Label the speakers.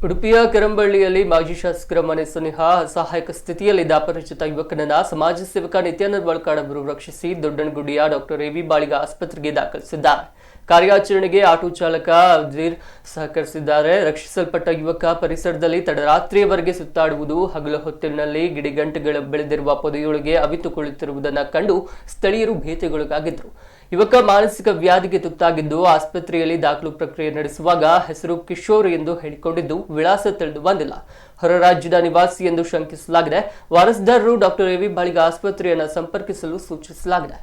Speaker 1: ಉಡುಪಿಯ ಕೆರಂಬಳ್ಳಿಯಲ್ಲಿ ಮಾಜಿ ಶಾಸಕರ ಮನೆ ಸನಿಹ ಅಸಹಾಯಕ ಸ್ಥಿತಿಯಲ್ಲಿದ್ದ ಅಪರಿಚಿತ ಯುವಕನನ್ನ ಸಮಾಜ ಸೇವಕ ನಿತ್ಯಾನಂದ ಬಳ್ಕಾಡ್ ಅವರು ರಕ್ಷಿಸಿ ದೊಡ್ಡನಗುಡಿಯ ಡಾಕ್ಟರ್ ಎವಿ ಬಾಳಿಗ ಆಸ್ಪತ್ರೆಗೆ ದಾಖಲಿಸಿದ್ದಾರೆ. ಕಾರ್ಯಾಚರಣೆಗೆ ಆಟೋ ಚಾಲಕ ಅಜೀರ್ ಸಹಕರಿಸಿದ್ದಾರೆ. ರಕ್ಷಿಸಲ್ಪಟ್ಟ ಯುವಕ ಪರಿಸರದಲ್ಲಿ ತಡರಾತ್ರಿಯವರೆಗೆ ಸುತ್ತಾಡುವುದು, ಹಗಲು ಹೊತ್ತಿನಲ್ಲಿ ಗಿಡಗಂಟೆಗಳು ಬೆಳೆದಿರುವ ಪೊದೆಯೊಳಗೆ ಅವಿತುಕೊಳ್ಳುತ್ತಿರುವುದನ್ನು ಕಂಡು ಸ್ಥಳೀಯರು ಭೀತಿಗೊಳಗಾಗಿದ್ದರು. ಯುವಕ ಮಾನಸಿಕ ವ್ಯಾಧಿಗೆ ತುತ್ತಾಗಿದ್ದು ಆಸ್ಪತ್ರೆಯಲ್ಲಿ ದಾಖಲು ಪ್ರಕ್ರಿಯೆ ನಡೆಸುವಾಗ ಹೆಸರು ಕಿಶೋರ್ ಎಂದು ಹೇಳಿಕೊಂಡಿದ್ದು ವಿಳಾಸ ತಿಳಿದು ಬಂದಿಲ್ಲ. ಹೊರ ರಾಜ್ಯದ ನಿವಾಸಿ ಎಂದು ಶಂಕಿಸಲಾಗಿದೆ. ವಾರಸುದಾರರು ಡಾಕ್ಟರ್ ಎವಿ ಬಾಳಿಗ ಆಸ್ಪತ್ರೆಯನ್ನು ಸಂಪರ್ಕಿಸಲು ಸೂಚಿಸಲಾಗಿದೆ.